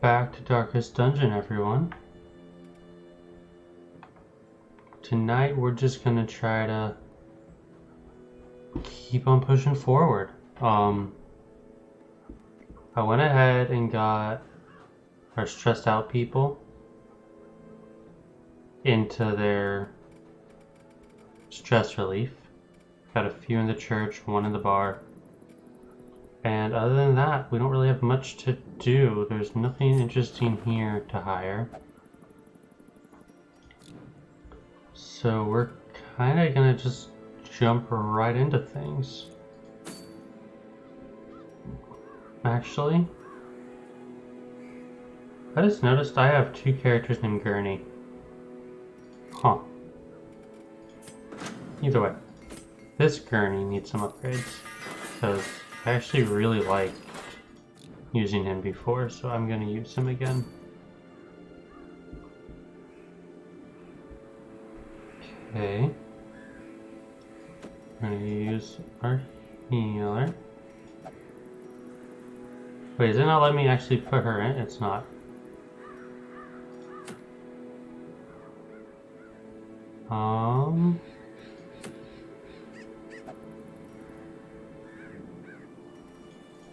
back to Darkest Dungeon, everyone. Tonight we're just gonna try to keep on pushing forward. I went ahead and got our stressed out people into their stress relief. Got a few in the church, one in the bar. And other than that, we don't really have much to do. There's nothing interesting here to hire. So we're kind of gonna just jump right into things. Actually, I just noticed I have two characters named Gurney. Huh. Either way, this Gurney needs some upgrades, because I actually really liked using him before, so I'm going to use him again. Okay. We're going to use our healer. Wait, is it not letting me actually put her in? It's not.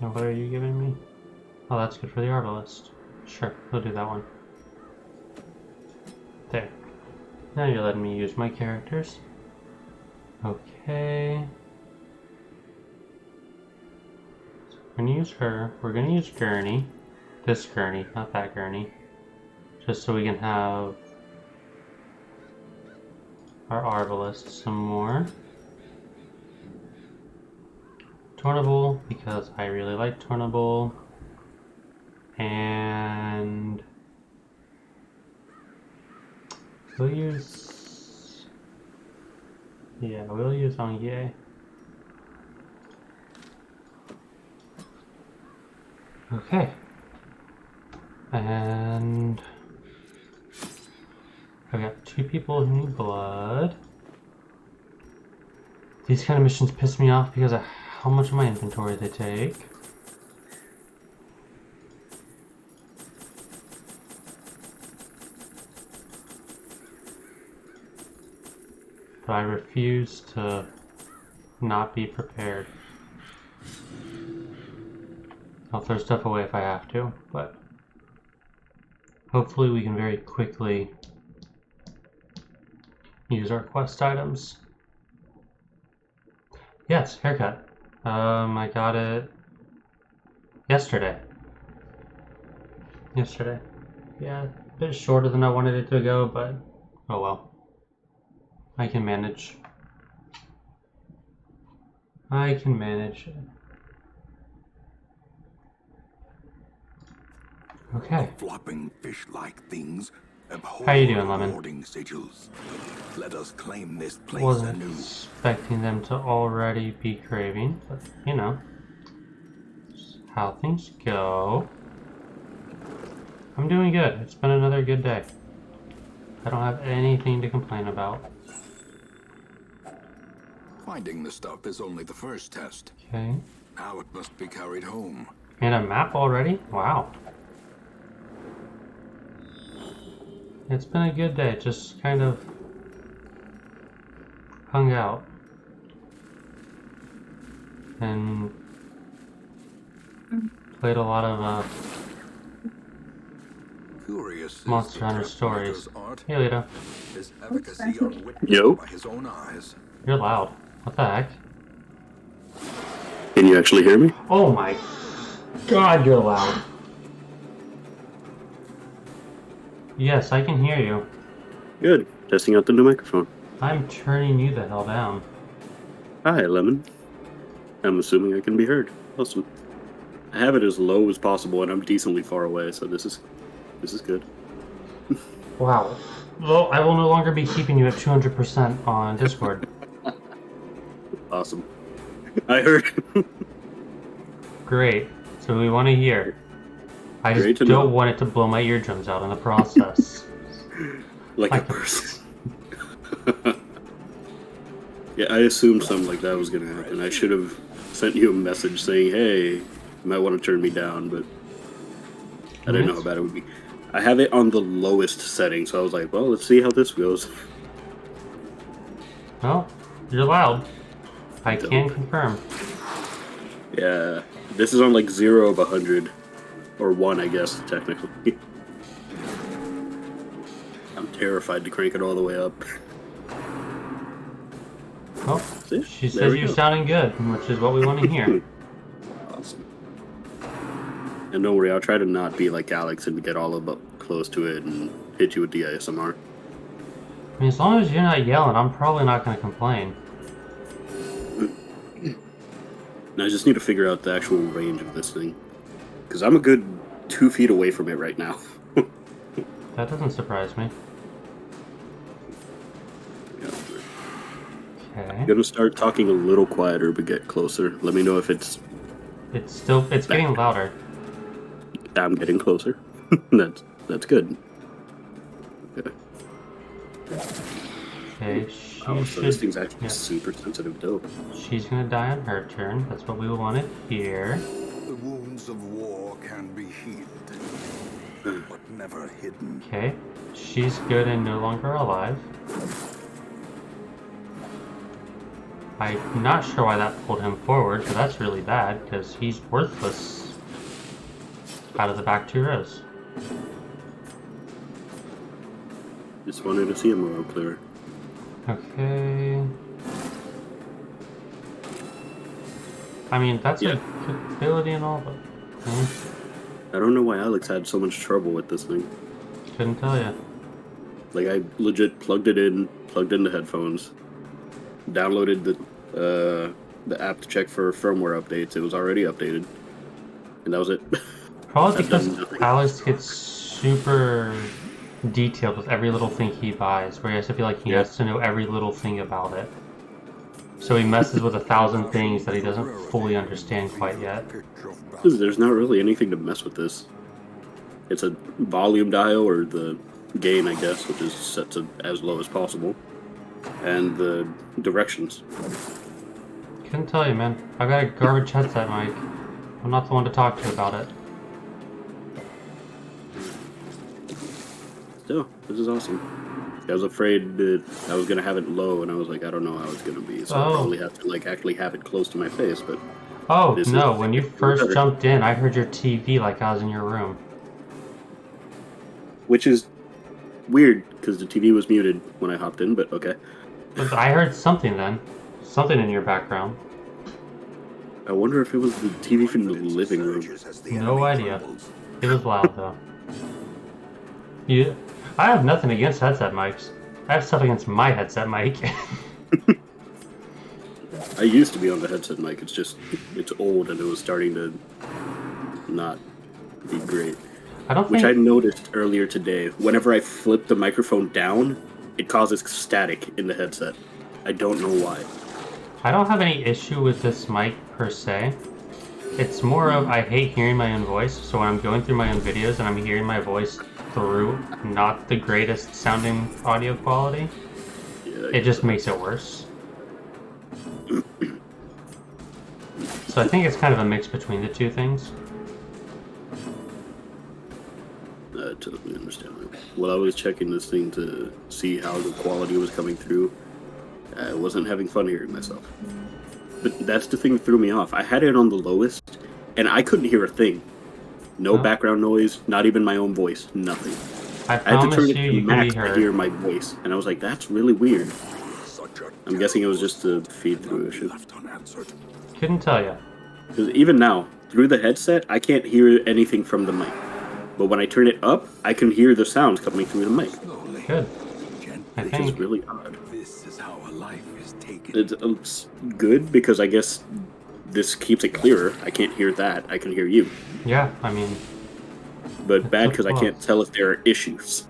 And what are you giving me? Oh, that's good for the Arbalest. Sure, we'll do that one. There. Now you're letting me use my characters. Okay. So we're gonna use her. We're gonna use Gurney. This Gurney, not that Gurney. Just so we can have our Arbalest some more. Tornable, because I really like Tornable. And we'll use... yeah, we'll use Angie. Okay. And I've got two people who need blood. These kind of missions piss me off because of how much of my inventory they take. But I refuse to not be prepared. I'll throw stuff away if I have to, but hopefully we can very quickly use our quest items. Yes, haircut. I got it yesterday. Yeah, a bit shorter than I wanted it to go, but oh well. I can manage. Okay. Flopping fish-like things. How you doing, Lemon? Sigils. Let us claim this place Wasn't anew. expecting them to already be craving, but you know, just how things go. I'm doing good. It's been another good day. I don't have anything to complain about. Finding the stuff is only the first test. Okay. Now it must be carried home. And a map already? Wow. It's been a good day. Just kind of hung out. And played a lot of Curious Monster Hunter Stories. Hey, Lita. His efficacy unwitnessed Yo. by his own eyes. You're loud. What the heck? Can you actually hear me? Oh my god, you're loud. Yes, I can hear you. Good. Testing out the new microphone. I'm turning you the hell down. Hi, Lemon. I'm assuming I can be heard. Awesome. I have it as low as possible, and I'm decently far away, so this is good. Wow. Well, I will no longer be keeping you at 200% on Discord. Awesome. I heard. Great. So we want to hear. I Great just to don't know. want it to blow my eardrums out in the process. like a person. Yeah, I assumed something like that was going to happen. I should have sent you a message saying, hey, you might want to turn me down, but I didn't know how bad it would be. I have it on the lowest setting, so I was like, well, let's see how this goes. Well, you're loud. I Dope. can confirm. Yeah, this is on like 0 of 100. Or 1, I guess, technically. I'm terrified to crank it all the way up. Oh, See? she There says we you're go. sounding good, which is what we want to hear. Awesome. And don't worry, I'll try to not be like Alex and get all up close to it and hit you with the ASMR. I mean, as long as you're not yelling, I'm probably not going to complain. Now I just need to figure out the actual range of this thing. Because I'm a good 2 feet away from it right now. That doesn't surprise me. Yeah. Okay. I'm gonna start talking a little quieter but get closer. Let me know if it's... It's getting louder. I'm getting closer. That's good. Okay. Okay, she Oh, so this should... thing's actually yeah. super sensitive dope. She's gonna die on her turn. That's what we wanted here. The wounds of war can be healed, but never hidden. Okay. She's good and no longer alive. I'm not sure why that pulled him forward, but that's really bad, because he's worthless out of the back 2 rows. Just wanted to see him a little clearer. Okay. I mean, that's Yeah. a good ability and all, but I don't know why Alex had so much trouble with this thing. couldn't tell you. Like, I legit plugged it in, plugged in the headphones, downloaded the app to check for firmware updates. It was already updated, and that was it. Probably I've done because nothing. Alex gets super detailed with every little thing he buys, where he has to feel like he Yeah. has to know every little thing about it. So he messes with 1,000 things that he doesn't fully understand quite yet. There's not really anything to mess with this. It's a volume dial, or the gain, I guess, which is set to as low as possible, and the directions. Couldn't tell you, man. I've got a garbage headset mic. I'm not the one to talk to about it. Still, this is awesome. I was afraid that I was gonna have it low, and I was like, I don't know how it's gonna be, so I'll probably have to like actually have it close to my face. But Oh, this no, is when you first better. jumped in, I heard your TV like I was in your room. Which is weird because the TV was muted when I hopped in, but okay. But I heard something then. Something in your background. I wonder if it was the TV from the living room. No idea. It was loud, though. I have nothing against headset mics. I have stuff against my headset mic. I used to be on the headset mic. It's just, it's old and it was starting to not be great. I don't Which I think... noticed earlier today. Whenever I flip the microphone down, it causes static in the headset. I don't know why. I don't have any issue with this mic per se. It's more of I hate hearing my own voice, so when I'm going through my own videos and I'm hearing my voice through not the greatest sounding audio quality, Yeah, it just makes it worse. So I think it's kind of a mix between the two things. I totally understand that. While I was checking this thing to see how the quality was coming through, I wasn't having fun hearing myself. But that's the thing that threw me off. I had it on the lowest, and I couldn't hear a thing. No Huh? background noise, not even my own voice, nothing. I I had to promise turn it you, to you can max be to heard. hear my voice, and I was like, that's really weird. I'm guessing it was just a feed-through issue. Left unanswered. Couldn't tell you. Because even now, through the headset, I can't hear anything from the mic. But when I turn it up, I can hear the sounds coming through the mic, Slowly, Good. I gently. which is think really odd. This is how a life is taken. It's good because I guess this keeps it clearer. I can't hear that. I can hear you. yeah, I mean, But bad so because I close. can't tell if there are issues.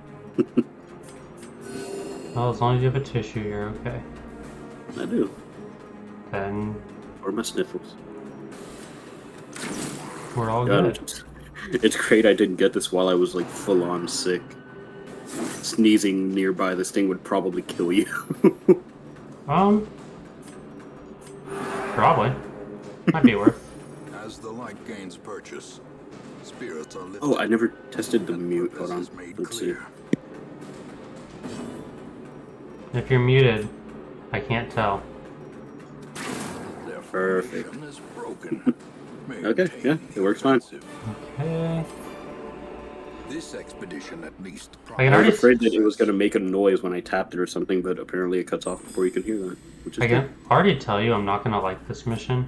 well, as long as you have a tissue, you're okay. I do. Then Or my sniffles. we're all God, good. it's great I didn't get this while I was like full on sick. Sneezing nearby this thing would probably kill you. Probably. Might be worth. As the light gains purchase, Spirits are lifted. Oh, I never tested the and mute. Hold on. purpose is made Let's see. clear. If you're muted, I can't tell. Their Perfect. formation is broken. Okay, yeah, Maintain it works fine. defensive. Okay. This expedition at least. I can I was already afraid that it was going to make a noise when I tapped it or something, but apparently it cuts off before you can hear that, which is I good. can already tell you I'm not gonna like this mission.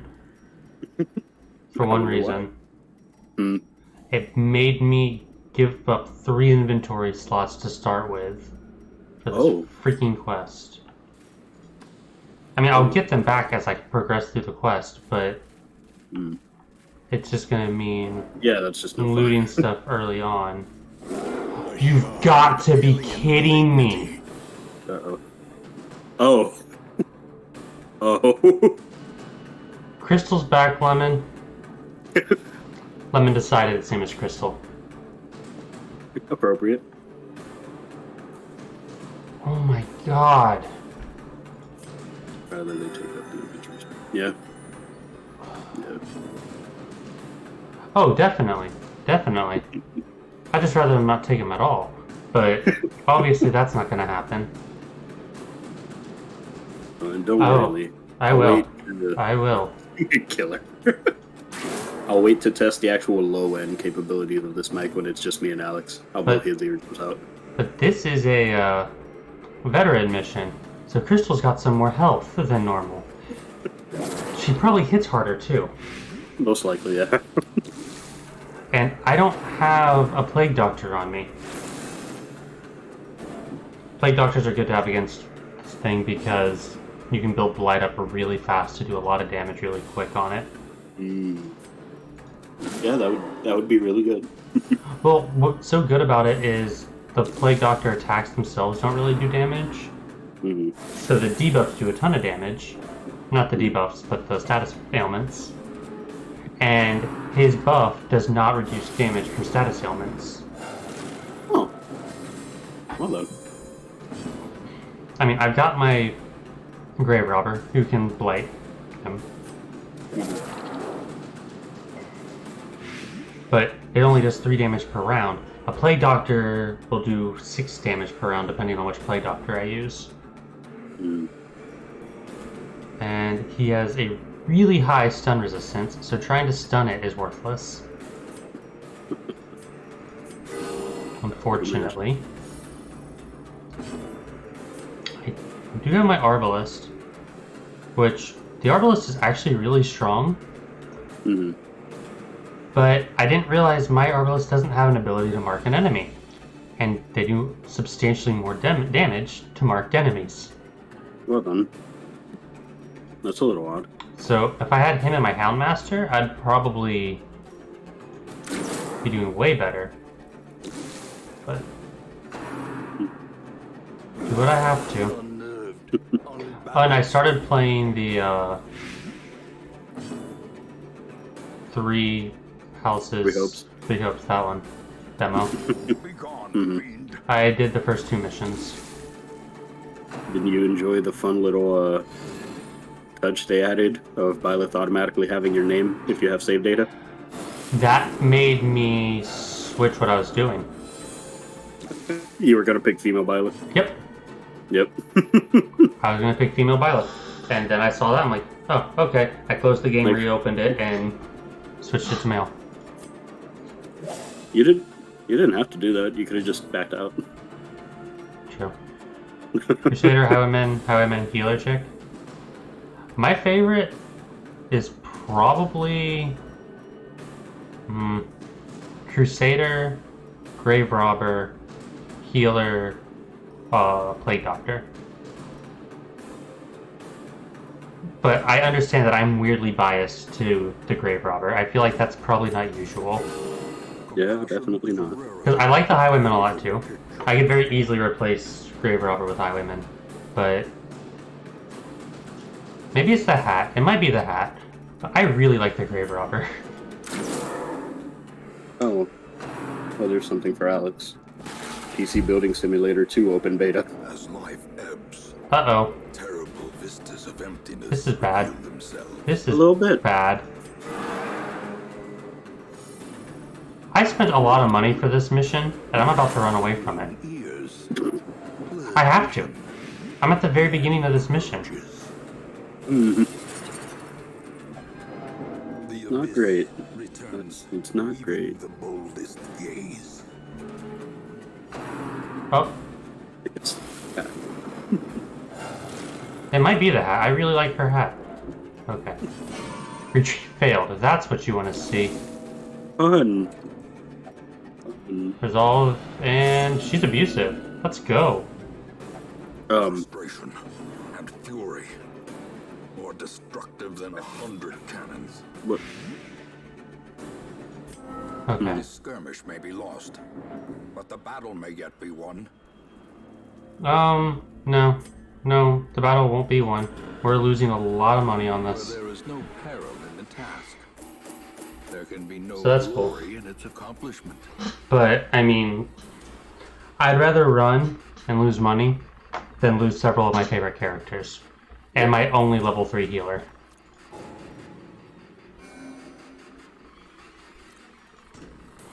For one wonder why. reason. Hmm. It made me give up 3 inventory slots to start with for this Oh. freaking quest. I mean, I'll get them back as I progress through the quest, but Hmm. it's just gonna mean Yeah, that's just no fun. looting stuff early on. You've got to be kidding me! Uh-oh. Oh. Oh. Crystal's back, Lemon. Lemon decided the same as Crystal. Appropriate. Oh my god. Rather than take up the inventory space. Yeah. Yeah. Oh, definitely. Definitely. I'd just rather them not take him at all. But obviously that's not gonna happen. And don't Oh, worry, Lee. I I'll will. wait to- I will. Killer. I'll wait to test the actual low-end capabilities of this mic when it's just me and Alex. I'll blow But- his eardrums out. But this is a veteran mission, so Crystal's got some more health than normal. She probably hits harder too. Most likely, yeah. And I don't have a Plague Doctor on me. Plague Doctors are good to have against this thing because you can build Blight up really fast to do a lot of damage really quick on it. Yeah, that would be really good. Well, what's so good about it is the Plague Doctor attacks themselves don't really do damage. Hmm. So the debuffs do a ton of damage. Not the debuffs, but the status ailments. And his buff does not reduce damage from status ailments. Oh. Well done. I mean, I've got my Grave Robber who can blight him. But it only does 3 damage per round. A Plague Doctor will do 6 damage per round depending on which Plague Doctor I use. Mm. And he has a really high stun resistance, so trying to stun it is worthless. Unfortunately. I do have my Arbalest, which the Arbalest is actually really strong, Hmm. but I didn't realize my Arbalest doesn't have an ability to mark an enemy, and they do substantially more damage to marked enemies. Well done. That's a little odd. So if I had him and my Houndmaster, I'd probably be doing way better. But do what I have to. Unnerved, Oh, and I started playing the 3 Houses. Three Hopes. That one. Demo. Begone, Mhm. fiend. I did the first 2 missions. Didn't you enjoy the fun little touch they added of Byleth automatically having your name if you have save data? That made me switch what I was doing. You were gonna pick female Byleth. Yep. Yep. I was gonna pick female Violet. And then I saw that, I'm like, oh, okay. I closed the game, Like- reopened it, and switched it to male. You didn't have to do that. You could have just backed out. True. Crusader, Highwayman, Healer chick. My favorite is probably Crusader, Grave Robber, Healer, Plague Doctor. But I understand that I'm weirdly biased to the Grave Robber. I feel like that's probably not usual. Yeah, definitely not. Because I like the Highwayman a lot too. I could very easily replace Grave Robber with Highwayman. But maybe it's the hat. It might be the hat. But I really like the Grave Robber. Oh. Well, there's something for Alex. PC Building Simulator 2 open beta. As life ebbs, Uh-oh. terrible vistas of emptiness This is bad. reveal themselves. This A is little bit. bad. I spent a lot of money for this mission, and I'm about to run away from it. Ears. I have to. I'm at the very beginning of this mission. Mhm. The Not abyss great. returns It's not even great. the boldest gaze. Oh, It's yeah. it might be the hat. I really like her hat. Okay. Retreat failed. If that's what you want to see. fun. Resolve, and she's abusive. Let's go. Frustration and fury. More destructive than 100 cannons. What? Okay. This skirmish may be lost, but the battle may yet be won. No. No, the battle won't be won. We're losing a lot of money on For this. there is no peril in the task. There can be no So that's cool. glory in its accomplishment. But, I mean, I'd rather run and lose money than lose several of my favorite characters. And my only level 3 healer.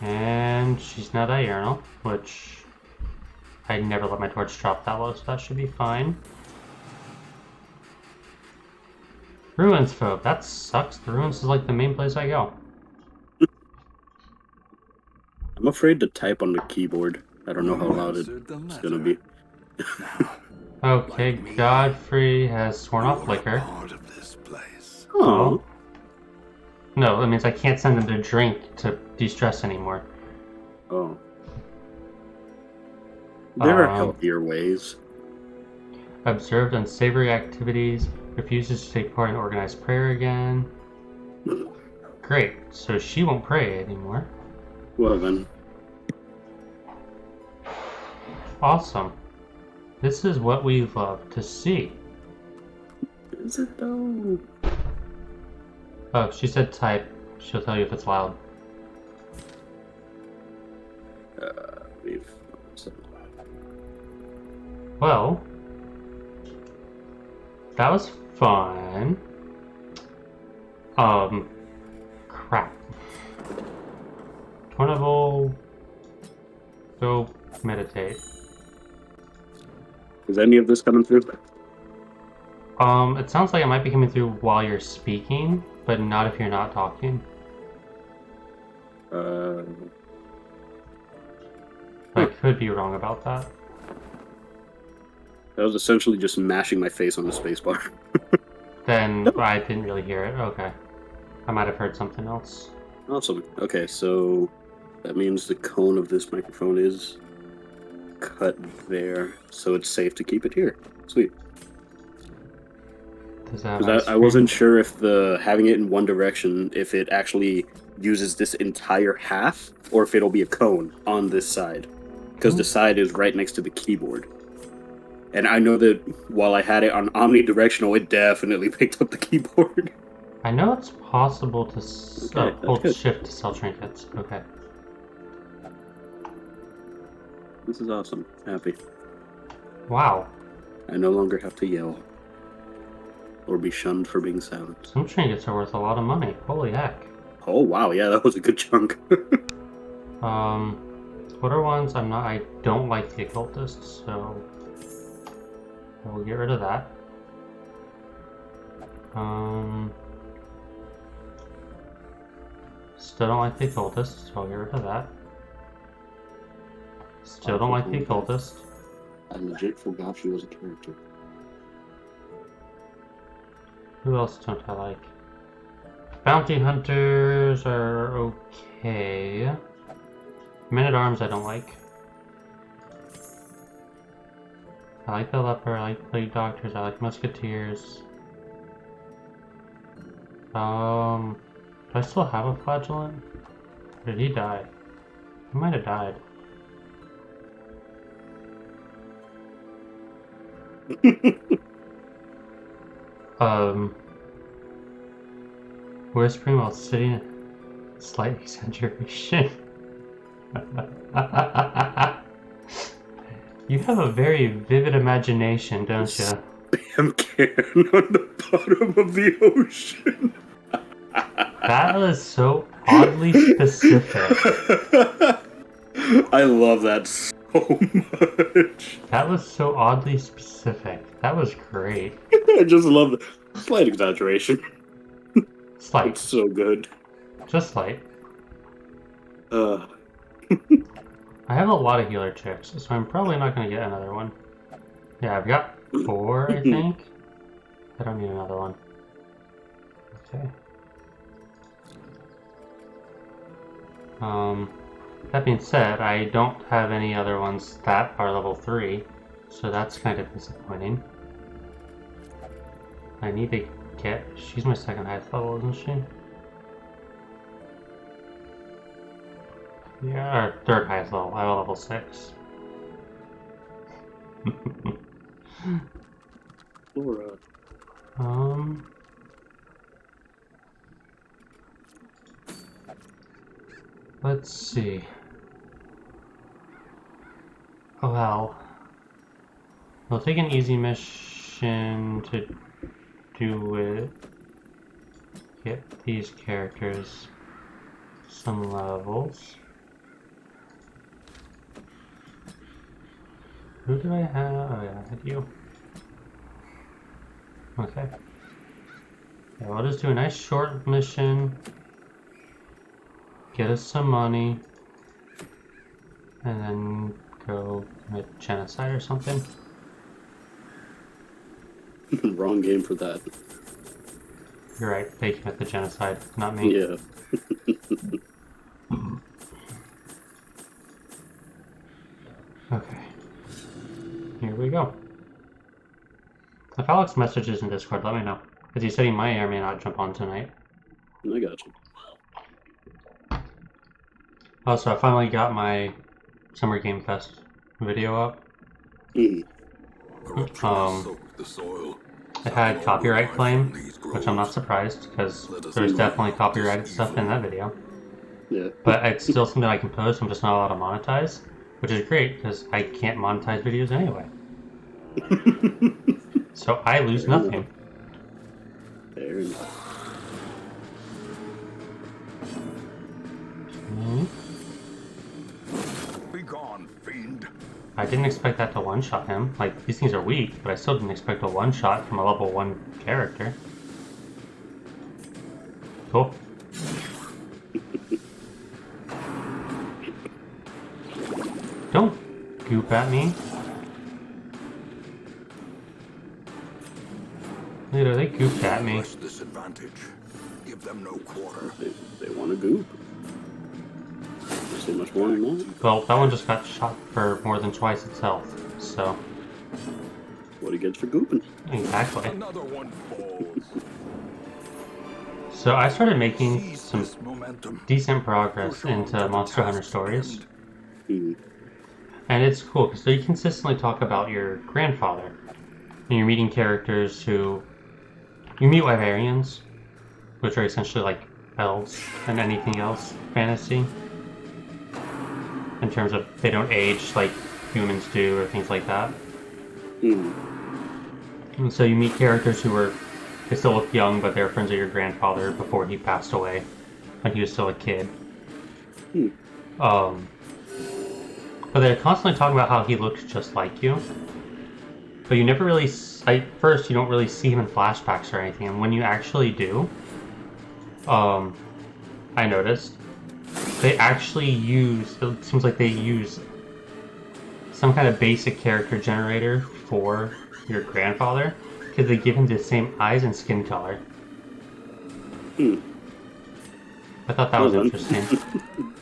And she's now diurnal, which I never let my torch drop that low, so that should be fine. Ruins Phobe, that sucks. The Ruins is like the main place I go. I'm afraid to type on the keyboard. I don't know how loud it's gonna be. Okay, Godfrey has sworn off Liquor. Part of this place. Oh, No, that means I can't send him to drink to de-stress anymore. oh. There are Um, healthier ways. Observed unsavory activities. Refuses to take part in organized prayer again. Great, so she won't pray anymore. Well then, Awesome. This is what we love to see. is it though? Oh, she said type. She'll tell you if it's loud. We've. Well, that was fun. Crap. Tornable, go meditate. Is any of this coming through? It sounds like it might be coming through while you're speaking, but not if you're not talking. I could be wrong about that. That was essentially just mashing my face on the spacebar. Then I didn't really hear it. Okay. I might have heard something else. Awesome. Okay, so that means the cone of this microphone is cut there, so it's safe to keep it here. Sweet. Does that Because I wasn't sure if the having it in one direction, if it actually uses this entire half, or if it'll be a cone on this side. Because the side is right next to the keyboard. And I know that while I had it on omnidirectional, it definitely picked up the keyboard. I know it's possible to Okay, that's hold good. shift to sell trinkets. Okay. This is awesome. Happy. Wow. I no longer have to yell. Or be shunned for being silent. Some trinkets are worth a lot of money. Holy heck. Oh wow, yeah, that was a good chunk. What are ones I don't like the occultist, so we'll get rid of that. Still don't like the occultist, so I'll get rid of that. Still don't like the occultist. I legit forgot she was a character. Who else don't I like? Bounty hunters are okay. Men-at-arms I don't like. I like the leper, I like plague doctors, I like musketeers. Do I still have a flagellant? Or did he die? He might have died. Whispering while sitting, slight exaggeration. You have a very vivid imagination, don't you? Spam can on the bottom of the ocean. That was so oddly specific. I love that so much. That was so oddly specific. That was great. I just love the slight exaggeration. Slight. It's so good. Just slight. Uh, I have a lot of healer chicks, so I'm probably not going to get another one. Yeah, I've got 4, I think. I don't need another one. Okay. That being said, I don't have any other ones that are level 3, so that's kind of disappointing. I need to get... She's my second highest level, isn't she? Yeah, or third highest level. I have a level 6. Laura. Let's see. Oh, well. We'll take an easy mission to do it. Get these characters some levels. Who do I have? Oh yeah, I had you. Okay. Yeah, we'll just do a nice short mission. Get us some money. And then go commit genocide or something. Wrong game for that. You're right, they commit the genocide, not me. Yeah. Okay. Here we go. If Alex messages in Discord, let me know. Because he said he might or may not jump on tonight. I got you. Also, I finally got my Summer Game Fest video up. Corruption soaked the soil. It had copyright claim, which I'm not surprised, because there's definitely copyrighted stuff in that video. Yeah. But it's still something I can post, I'm just not allowed to monetize, which is great, because I can't monetize videos anyway. So I lose nothing. Fair enough. Be gone, fiend. I didn't expect that to one-shot him. Like, these things are weak, but I still didn't expect a one-shot from a level 1 character. Cool. Don't goop at me. Later, they gooped at me. Press this advantage. Give them no quarter. They want to goop. Don't say much more than that. Well, that one just got shot for more than twice its health, so... What he gets for gooping. Exactly. Another one falls. So I started making Seize some this momentum. decent progress into Monster Hunter Stories. Hmm. And it's cool, because you consistently talk about your grandfather. And you're meeting characters who... You meet Wyverians, which are essentially like elves and anything else fantasy. In terms of they don't age like humans do or things like that. Hmm. And so you meet characters who are... They still look young, but they're friends of your grandfather before he passed away. When he was still a kid. Hmm. But they're constantly talking about how he looked just like you. But you never really... At first, you don't really see him in flashbacks or anything. And when you actually do... I noticed... They actually use... It seems like they use... some kind of basic character generator for your grandfather. Because they give him the same eyes and skin color. Hmm. I thought that was interesting.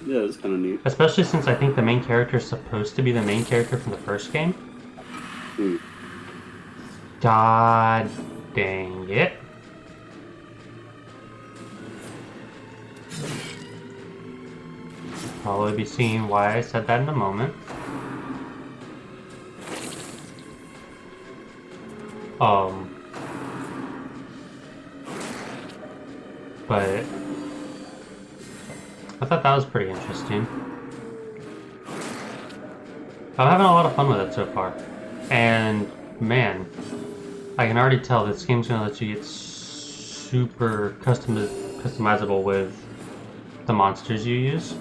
Yeah, it's kind of neat. Especially since I think the main character is supposed to be the main character from the first game. Hmm. God dang it. Probably be seeing why I said that in a moment. But I thought that was pretty interesting. I'm having a lot of fun with it so far. And man, I can already tell this game's gonna let you get super customizable with the monsters you use.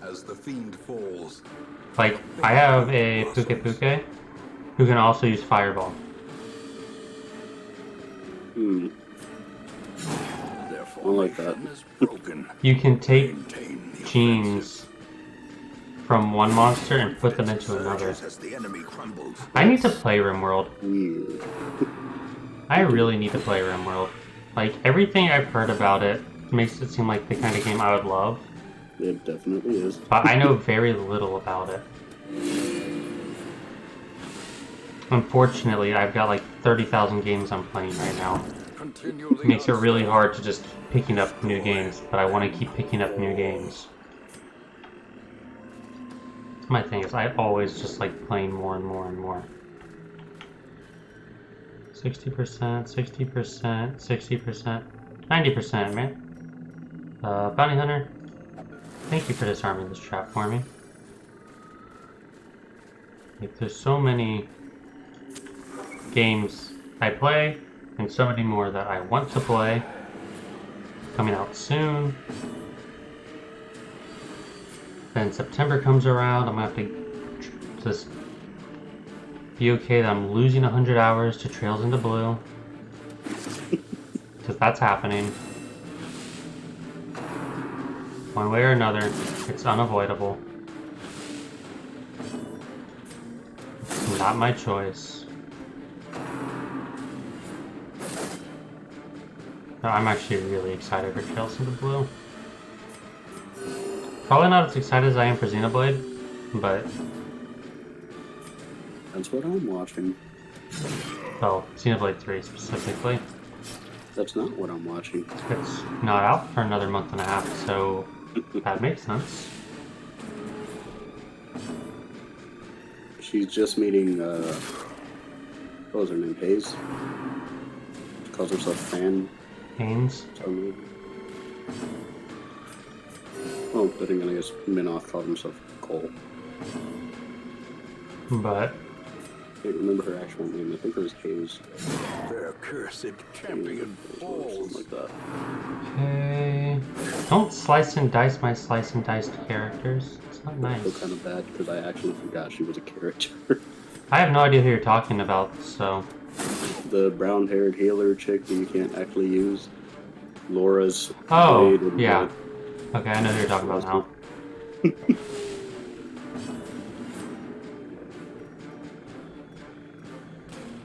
As the fiend falls, Like, I have a Puke Puke who can also use Fireball. their I like that. formation is broken. You can take Maintain the genes from one monster and put them into another. surges as the enemy crumbles. I need to play RimWorld. Weird. I really need to play RimWorld. Like, everything I've heard about it makes it seem like the kind of game I would love, It definitely is. but I know very little about it. Unfortunately, I've got like 30,000 games I'm playing right now. Continually It makes it really hard to just picking up new games, but I want to keep picking up new games. My thing is, I always just like playing more and more and more. 60%, 60%, 60%, 90%, man. Bounty Hunter, thank you for disarming this trap for me. Like, there's so many games I play, and so many more that I want to play, coming out soon. Then September comes around, I'm gonna have to just be okay that I'm losing 100 hours to Trails into Blue. Because that's happening. One way or another, it's unavoidable. It's not my choice. No, I'm actually really excited for Trails into Blue. Probably not as excited as I am for Xenoblade, but... That's what I'm watching. Oh, Xenoblade 3 specifically. That's not what I'm watching. It's not out for another month and a half, so that makes sense. She's just meeting, what was her name? Hayes? She calls herself Fan. Haynes. Something. Oh, but then I guess Minoth called himself Cole. But I can't remember her actual name. I think it was Hayes. Their cursed champion Or something falls. like that. okay, don't slice and dice my slice and diced characters. It's not I feel nice. kind of bad because I actually forgot she was a character. I have no idea who you're talking about, so The brown-haired healer chick that you can't actually use. Laura's oh maid and yeah, okay, I know who you're talking about now.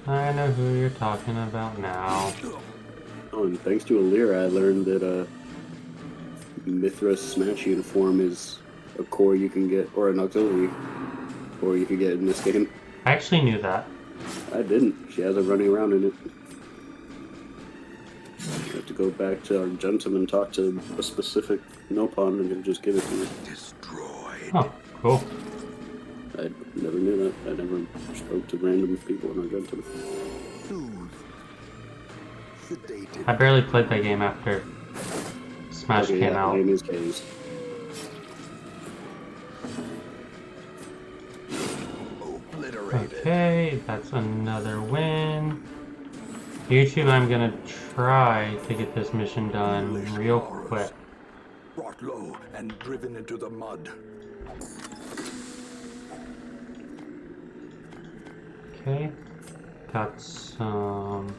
I know who you're talking about now. Oh, and thanks to Alira, I learned that Mithra's Smash uniform is a core you can get, or an auxiliary core you can get in this game. I actually knew that. I didn't. She has it running around in it. I have to go back to Argentum and talk to a specific Nopon and he'll just give it to me. Destroyed. Oh, cool. I never knew that. I never spoke to random people in Argentum. Soothed. Sedated. I barely played that game after Smash Okay, came yeah, out. her name is Hayes. Obliterated. Okay, that's another win. YouTube, I'm gonna try to get this mission done real quick. Brought low and driven into the mud. Okay, got some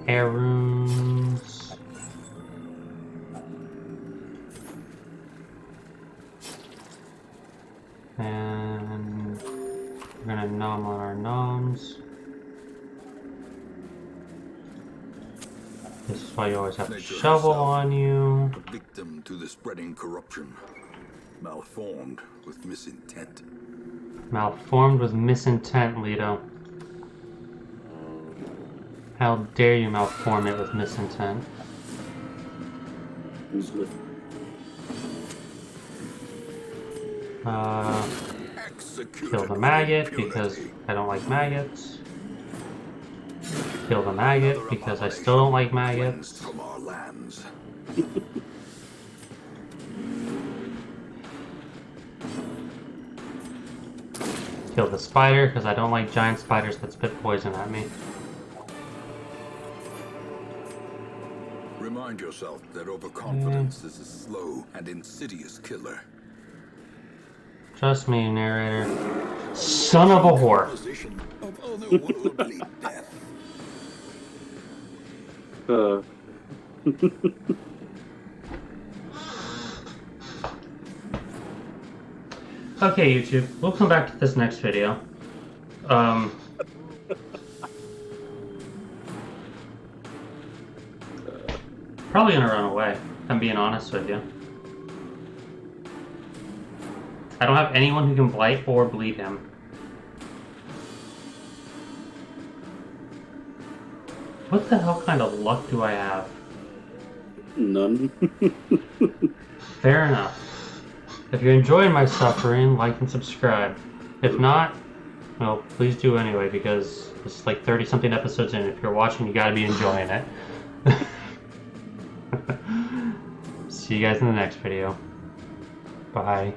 air rooms. And we're gonna nom on our noms. This is why you always have a Nature shovel herself. on you. A victim to the spreading corruption. Malformed with misintent. Malformed with misintent, Leto. How dare you malform it with misintent? Who's with Executed Kill the with maggot impunity. because I don't like maggots. Kill the maggot because I still don't like maggots. Cleansed from our lands. Kill the spider because I don't like giant spiders that spit poison at me. Remind yourself that overconfidence is a slow and insidious killer. Trust me, narrator. Son of a whore. Position of otherworldly death. Okay, YouTube, we'll come back to this next video. Probably gonna run away, if I'm being honest with you. I don't have anyone who can blight or bleed him. What the hell kind of luck do I have? None. Fair enough. If you're enjoying my suffering, like and subscribe. If not, well, please do anyway, because it's like 30-something episodes in. If you're watching, you gotta be enjoying it. See you guys in the next video. Bye.